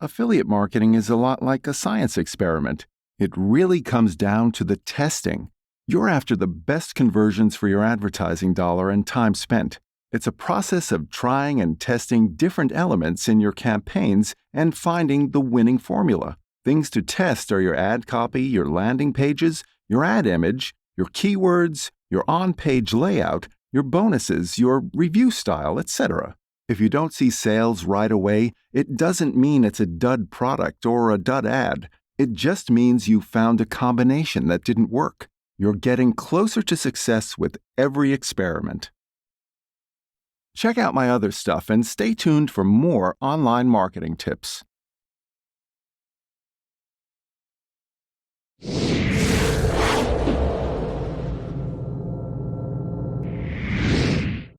Affiliate marketing is a lot like a science experiment. It really comes down to the testing. You're after the best conversions for your advertising dollar and time spent. It's a process of trying and testing different elements in your campaigns and finding the winning formula. Things to test are your ad copy, your landing pages, your ad image, your keywords, your on-page layout, your bonuses, your review style, etc. If you don't see sales right away, it doesn't mean it's a dud product or a dud ad. It just means you found a combination that didn't work. You're getting closer to success with every experiment. Check out my other stuff and stay tuned for more online marketing tips.